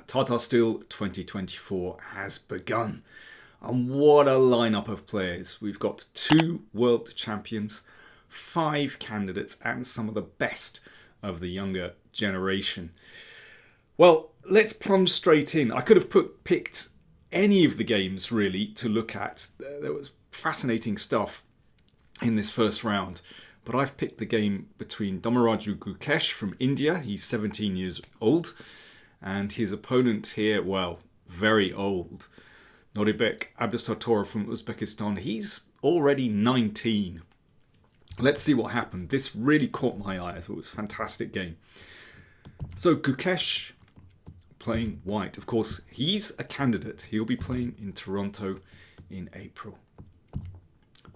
Tata Steel 2024 has begun. And what a lineup of players. We've got 2 world champions, 5 candidates, and some of the best of the younger generation. Well, let's plunge straight in. I could have picked any of the games really to look at. There was fascinating stuff in this first round. But I've picked the game between Dhammaraju Gukesh from India. He's 17 years old. And his opponent here, well, very old, Noribek Abdusattorov from Uzbekistan. He's already 19. Let's see what happened. This really caught my eye. I thought it was a fantastic game. So Gukesh playing white. Of course, he's a candidate. He'll be playing in Toronto in April.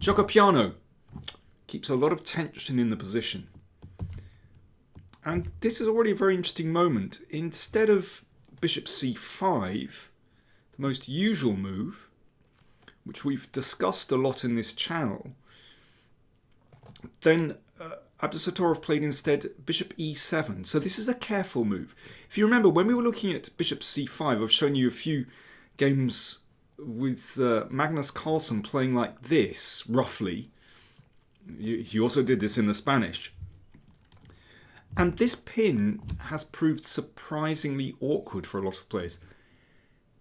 Chocopiano keeps a lot of tension in the position. And this is already a very interesting moment. Instead of bishop c5, the most usual move, which we've discussed a lot in this channel, then Abdusattorov played instead bishop e7. So this is a careful move. If you remember, when we were looking at bishop c5, I've shown you a few games with Magnus Carlsen playing like this, roughly. He also did this in the Spanish. And this pin has proved surprisingly awkward for a lot of players.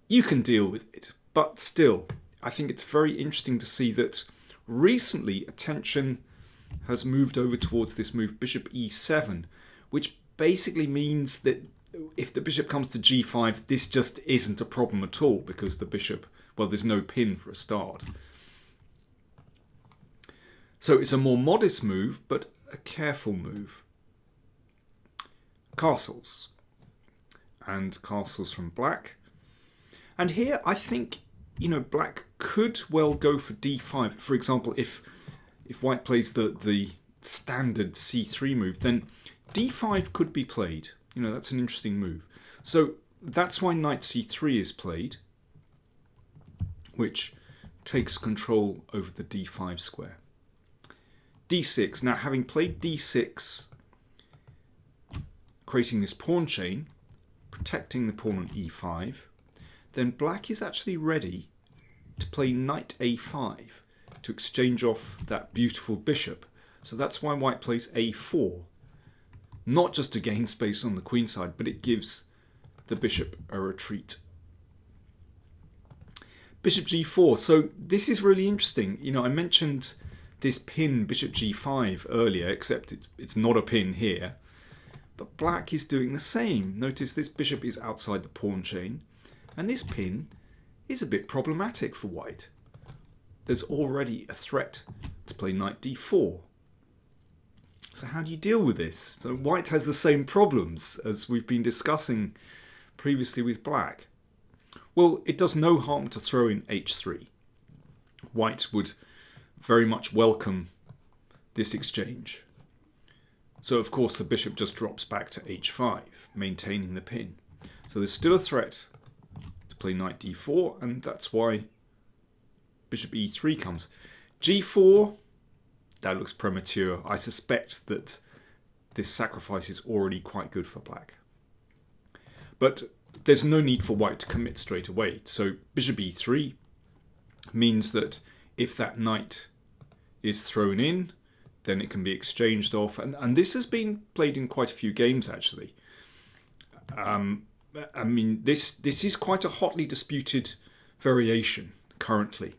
You can deal with it, but still, I think it's very interesting to see that recently attention has moved over towards this move bishop e7, which basically means that if the bishop comes to g5, this just isn't a problem at all because the bishop, well, there's no pin for a start. So it's a more modest move, but a careful move. Castles. And castles from black. And here I think, black could well go for d5. For example, if white plays the standard c3 move, then d5 could be played. That's an interesting move. So that's why knight c3 is played, which takes control over the d5 square. d6. Now, having played d6, creating this pawn chain, protecting the pawn on e5, then black is actually ready to play knight a5 to exchange off that beautiful bishop. So that's why white plays a4. Not just to gain space on the queen side, but it gives the bishop a retreat. Bishop g4. So this is really interesting. I mentioned this pin bishop g5 earlier, except it's not a pin here. But black is doing the same. Notice this bishop is outside the pawn chain, and this pin is a bit problematic for white. There's already a threat to play knight d4. So how do you deal with this? So white has the same problems as we've been discussing previously with black. Well, it does no harm to throw in h3. White would very much welcome this exchange. So of course the bishop just drops back to h5, maintaining the pin. So there's still a threat to play knight d4, and that's why bishop e3 comes. g4, that looks premature. I suspect that this sacrifice is already quite good for black. But there's no need for white to commit straight away. So bishop e3 means that if that knight is thrown in, then it can be exchanged off. And this has been played in quite a few games, actually. This is quite a hotly disputed variation currently.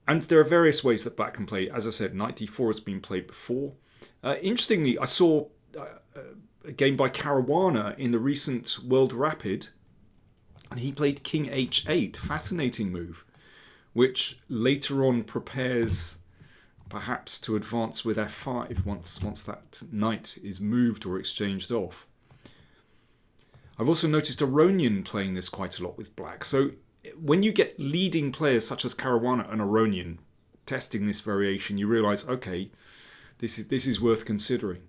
And there are various ways that black can play. As I said, knight d4 has been played before. Interestingly, I saw a game by Caruana in the recent World Rapid, and he played king h8, fascinating move, which later on prepares perhaps to advance with f5 once that knight is moved or exchanged off. I've also noticed Aronian playing this quite a lot with black. So when you get leading players such as Caruana and Aronian testing this variation, you realise, okay, this is worth considering.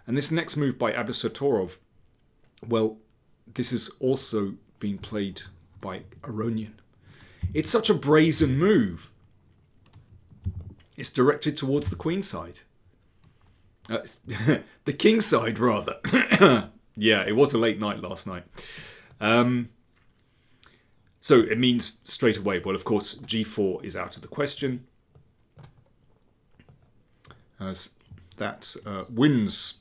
And this next move by Abdusattorov, well, this has also been played by Aronian. It's such a brazen move. It's directed towards the queen side. The king side, rather. Yeah, it was a late night last night. So it means straight away, well, of course, g4 is out of the question, as that wins.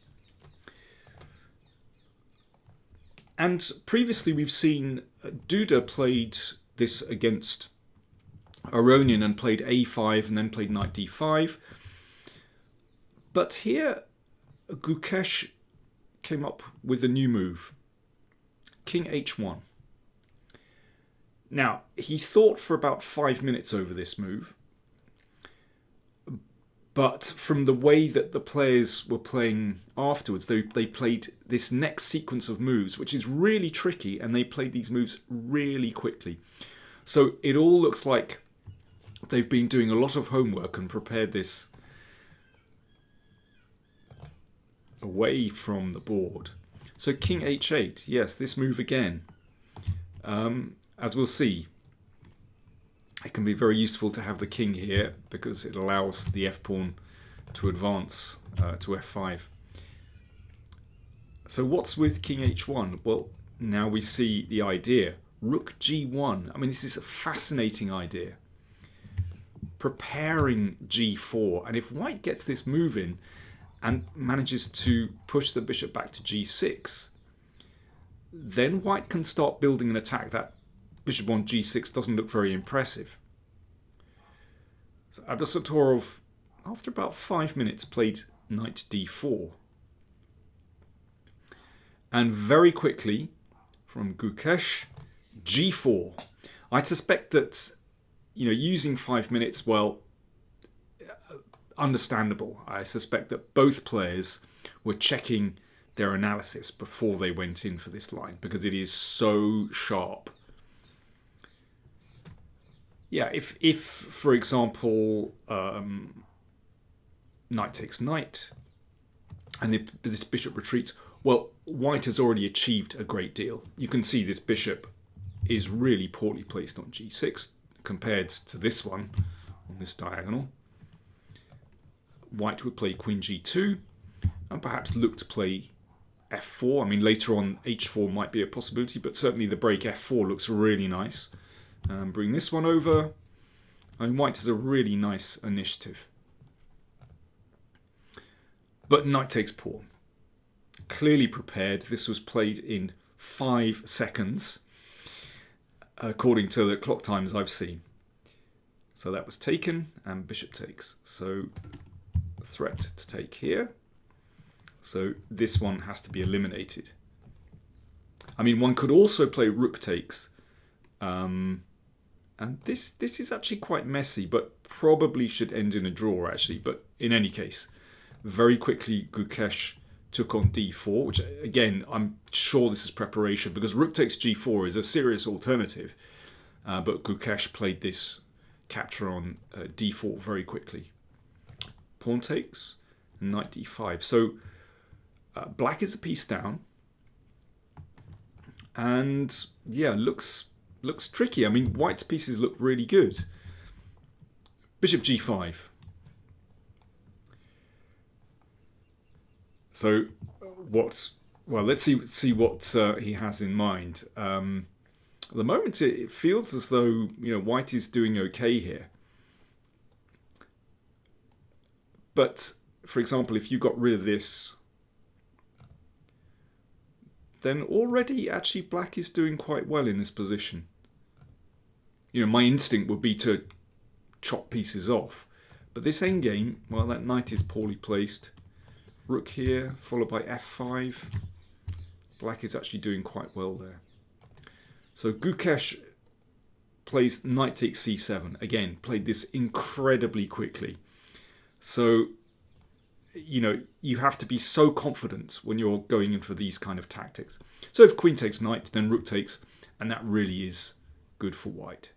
And previously we've seen Duda played this against Aronian and played a5 and then played knight d5. But here Gukesh came up with a new move, king h1. Now, he thought for about 5 minutes over this move, but from the way that the players were playing afterwards, they played this next sequence of moves, which is really tricky, and they played these moves really quickly. So it all looks like they've been doing a lot of homework and prepared this away from the board. So king h8, yes, this move again. As we'll see, it can be very useful to have the king here because it allows the f-pawn to advance to f5. So what's with king h1? Well, now we see the idea. Rook g1. I mean, this is a fascinating idea. Preparing g4. And if white gets this move in and manages to push the bishop back to g6, then white can start building an attack that bishop on g6 doesn't look very impressive. So Abdusattorov, after about 5 minutes, played knight d4. And very quickly, from Gukesh, g4. I suspect that, using 5 minutes, well, understandable. I suspect that both players were checking their analysis before they went in for this line because it is so sharp. Yeah, if for example, knight takes knight, and if this bishop retreats, well, white has already achieved a great deal. You can see this bishop is really poorly placed on g6 compared to this one on this diagonal. White would play queen g2 and perhaps look to play f4. I mean, later on h4 might be a possibility, but certainly the break f4 looks really nice. Bring this one over. I mean, white has a really nice initiative. But knight takes pawn. Clearly prepared. This was played in 5 seconds, according to the clock times I've seen. So that was taken, and bishop takes. So threat to take here. So this one has to be eliminated. I mean, one could also play rook takes. And this is actually quite messy, but probably should end in a draw, actually. But in any case, very quickly Gukesh took on d4, which, again, I'm sure this is preparation, because rook takes g4 is a serious alternative. But Gukesh played this capture on d4 very quickly. Pawn takes, and knight d5. So black is a piece down. And, yeah, looks tricky. I mean, white's pieces look really good. Bishop g5. So what? Well, let's see what he has in mind. At the moment, it feels as though white is doing okay here. But for example, if you got rid of this, then already actually black is doing quite well in this position. My instinct would be to chop pieces off. But this endgame, well, that knight is poorly placed. Rook here, followed by f5. Black is actually doing quite well there. So Gukesh plays knight takes c7. Again, played this incredibly quickly. So, you have to be so confident when you're going in for these kind of tactics. So if queen takes knight, then rook takes, and that really is good for white.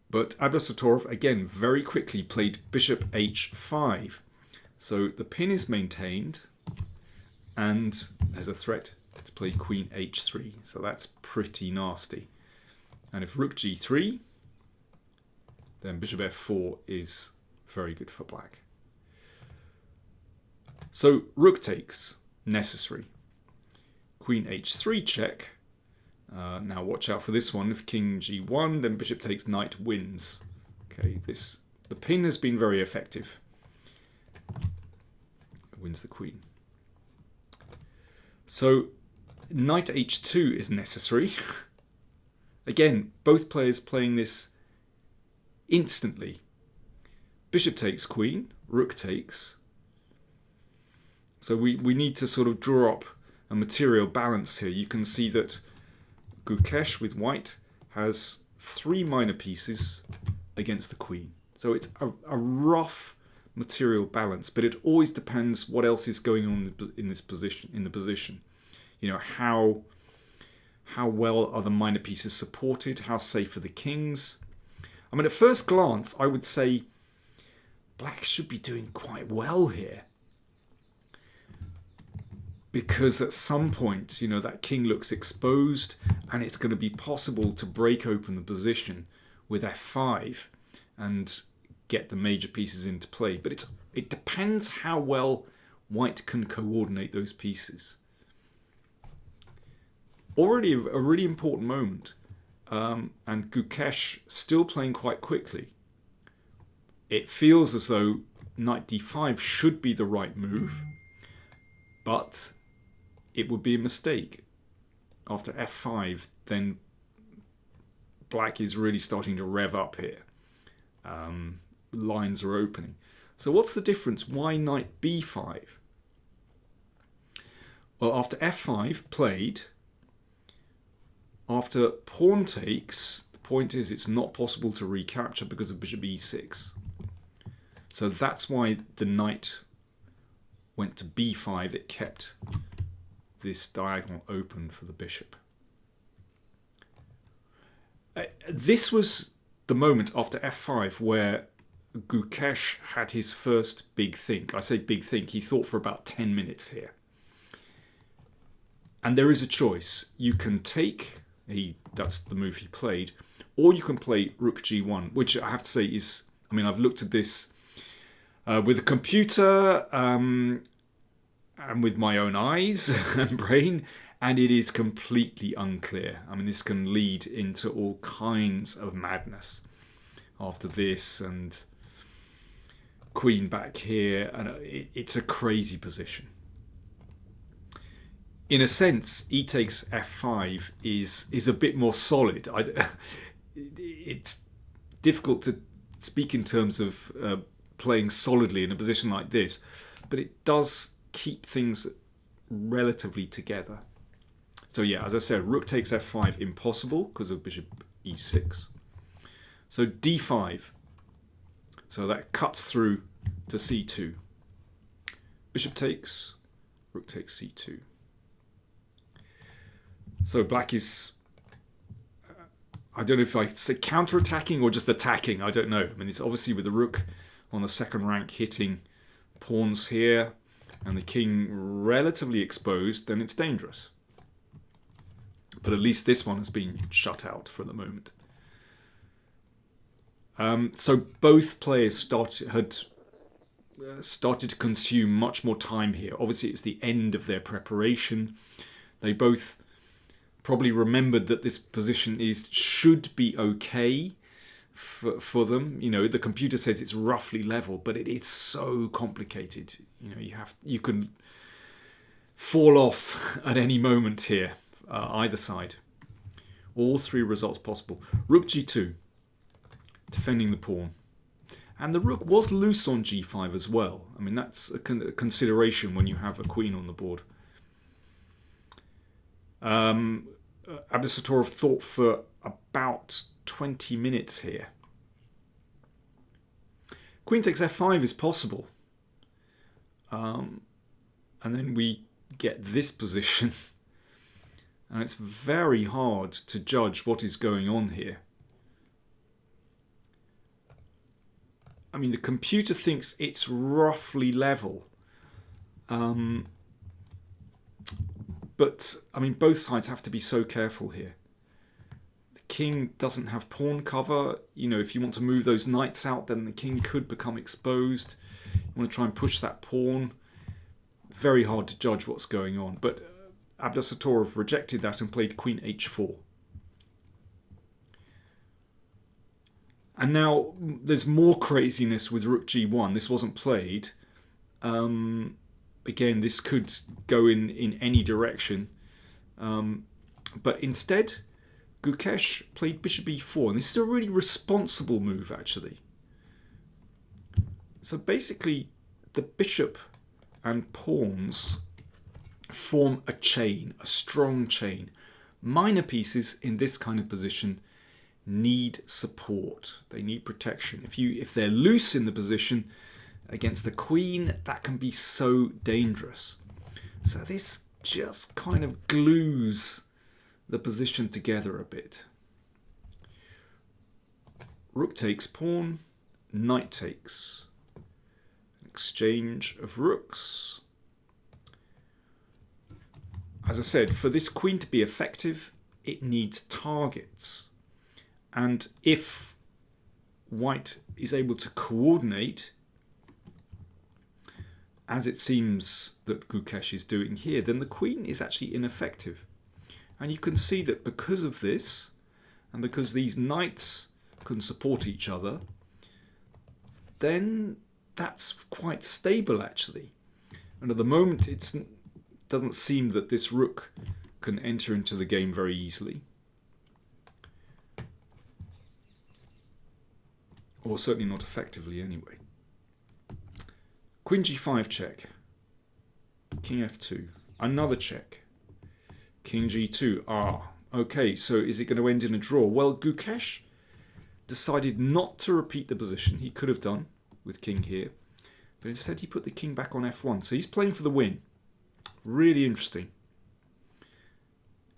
But Abdusattorov, again, very quickly played bishop h5. So the pin is maintained, and there's a threat to play queen h3. So that's pretty nasty. And if rook g3, then bishop f4 is very good for black. So rook takes, necessary. Queen h3 check. Now watch out for this one. If king g1, then bishop takes, knight wins. Okay, the pin has been very effective. It wins the queen. So knight h2 is necessary. Again, both players playing this instantly. Bishop takes queen, rook takes. So we need to sort of draw up a material balance here. You can see that Gukesh with white has 3 minor pieces against the queen. So it's a rough material balance, but it always depends what else is going on in this position, in the position. You know, how well are the minor pieces supported? How safe are the kings? I mean, at first glance, I would say black should be doing quite well here. Because at some point, you know, that king looks exposed and it's going to be possible to break open the position with f5 and get the major pieces into play. But it depends how well white can coordinate those pieces. Already a really important moment, and Gukesh still playing quite quickly. It feels as though knight d5 should be the right move, but it would be a mistake. After f5, then black is really starting to rev up here. Lines are opening. So what's the difference? Why knight b5? Well, after f5 played, after pawn takes, the point is it's not possible to recapture because of bishop e6. So that's why the knight went to b5. It kept this diagonal open for the bishop. This was the moment after f5 where Gukesh had his first big think. I say big think, he thought for about 10 minutes here. And there is a choice. You can take, that's the move he played, or you can play rook g1, which I have to say is, I mean, I've looked at this with a computer and with my own eyes and brain, and it is completely unclear. I mean, this can lead into all kinds of madness after this, and queen back here, and it's a crazy position. In a sense, e takes f5 is a bit more solid. It's difficult to speak in terms of playing solidly in a position like this, but it does keep things relatively together. So yeah, as I said, rook takes f5 impossible because of bishop e6. So d5. So that cuts through to c2. Bishop takes, rook takes c2. So black is, I don't know if I say counter-attacking or just attacking, I don't know. I mean, it's obviously with the rook on the second rank hitting pawns here and the king relatively exposed, then it's dangerous. But at least this one has been shut out for the moment. So both players had started to consume much more time here. Obviously, it's the end of their preparation. They both probably remembered that this position should be okay for them. You know, the computer says it's roughly level, but it is so complicated. You know, you can fall off at any moment here, either side. All three results possible. Rook g2, defending the pawn. And the rook was loose on g5 as well. I mean, that's a consideration when you have a queen on the board. Abdusattorov thought for about 20 minutes here. Queen takes f5 is possible. And then we get this position. And it's very hard to judge what is going on here. I mean, the computer thinks it's roughly level. But, I mean, both sides have to be so careful here. The king doesn't have pawn cover. You know, if you want to move those knights out, then the king could become exposed. You want to try and push that pawn. very hard to judge what's going on. But Abdusattorov rejected that and played Queen H4. And now there's more craziness with Rook G1. This wasn't played. Again, this could go in any direction. But instead, Gukesh played Bishop E4. And this is a really responsible move, actually. So basically, the bishop and pawns form a chain, a strong chain. Minor pieces in this kind of position need support. They need protection. If they're loose in the position against the queen, that can be so dangerous. So this just kind of glues the position together a bit. Rook takes pawn, knight takes. Exchange of rooks. As I said, for this queen to be effective, it needs targets. And if white is able to coordinate, as it seems that Gukesh is doing here, then the queen is actually ineffective. And you can see that because of this, and because these knights can support each other, then that's quite stable actually. And at the moment it doesn't seem that this rook can enter into the game very easily. Or certainly not effectively anyway. Queen G5 check. King F2. Another check. King G2. Okay, so is it going to end in a draw? Well, Gukesh decided not to repeat the position. He could have done with king here, but instead he put the king back on F1. So he's playing for the win. Really interesting.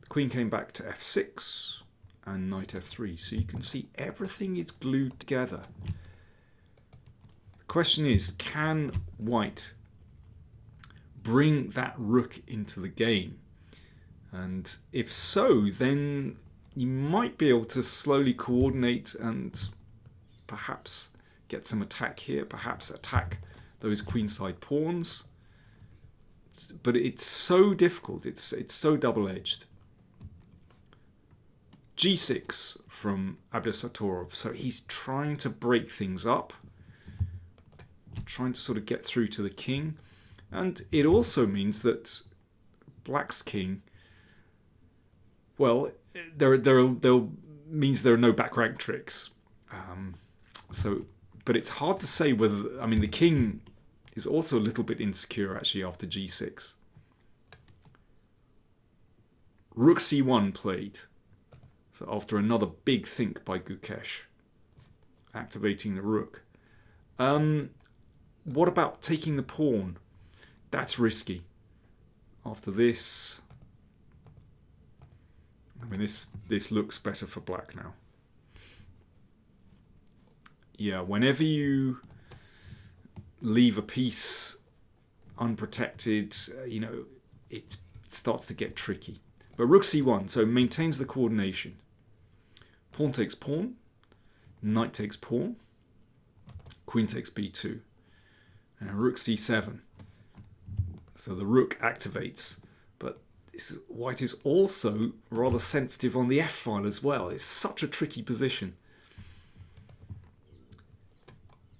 The queen came back to F6 and knight F3. So you can see everything is glued together. The question is, can white bring that rook into the game? And if so, then you might be able to slowly coordinate and perhaps get some attack here, perhaps attack those queenside pawns. But it's so difficult, it's so double-edged. G6 from Abdusattorov. So he's trying to break things up, trying to sort of get through to the king. And it also means that black's king, well, there means there are no back rank tricks. But it's hard to say whether, I mean, the king is also a little bit insecure actually after G6. Rook C1 played. So after another big think by Gukesh, activating the rook. What about taking the pawn? That's risky. After this, I mean, this looks better for black now. Yeah, whenever you leave a piece unprotected, it starts to get tricky. But rook c1, so maintains the coordination. Pawn takes pawn, knight takes pawn, queen takes b2, and rook c7. So the rook activates, but white is also rather sensitive on the f-file as well. It's such a tricky position.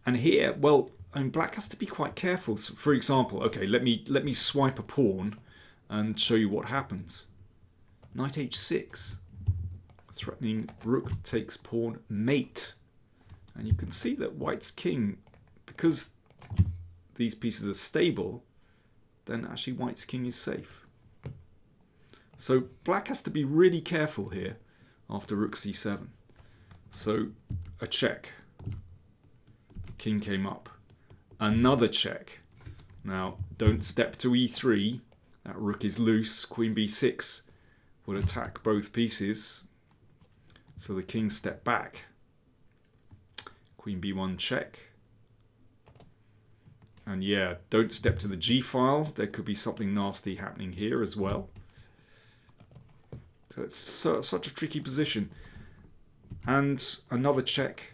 And here, well, I mean, black has to be quite careful. So for example, okay, let me swipe a pawn and show you what happens. Knight h6, threatening rook takes pawn, mate. And you can see that white's king, because these pieces are stable, then actually white's king is safe. So black has to be really careful here after rook c7. So a check. King came up. Another check. Now, don't step to e3. That rook is loose. Queen b6 would attack both pieces. So the king stepped back. Queen b1 check. And yeah, don't step to the g file. There could be something nasty happening here as well. So it's such a tricky position. And another check.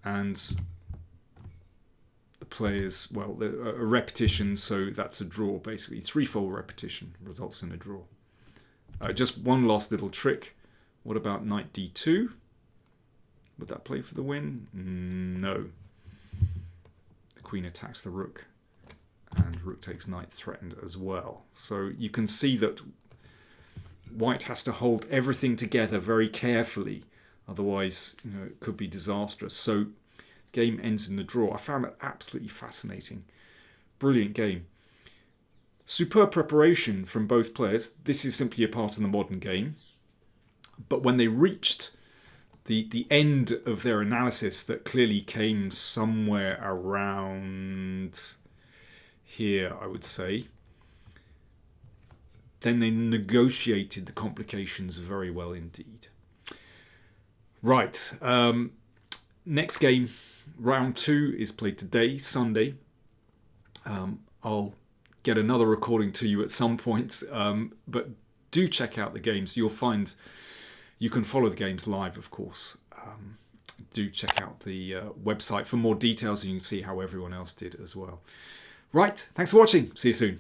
And the players, well, a repetition, so that's a draw basically. Threefold repetition results in a draw. Just one last little trick. What about knight d2? Would that play for the win? No. The queen attacks the rook, and rook takes knight threatened as well. So you can see that white has to hold everything together very carefully, otherwise, you know, it could be disastrous. So game ends in the draw. I found that absolutely fascinating. Brilliant game. Superb preparation from both players. This is simply a part of the modern game. But when they reached the end of their analysis, that clearly came somewhere around here, I would say, then they negotiated the complications very well indeed. Right. Next game, round 2, is played today, Sunday. I'll get another recording to you at some point, but do check out the games. You'll find you can follow the games live, of course. Do check out the website for more details, and you can see how everyone else did as well. Right, thanks for watching. See you soon.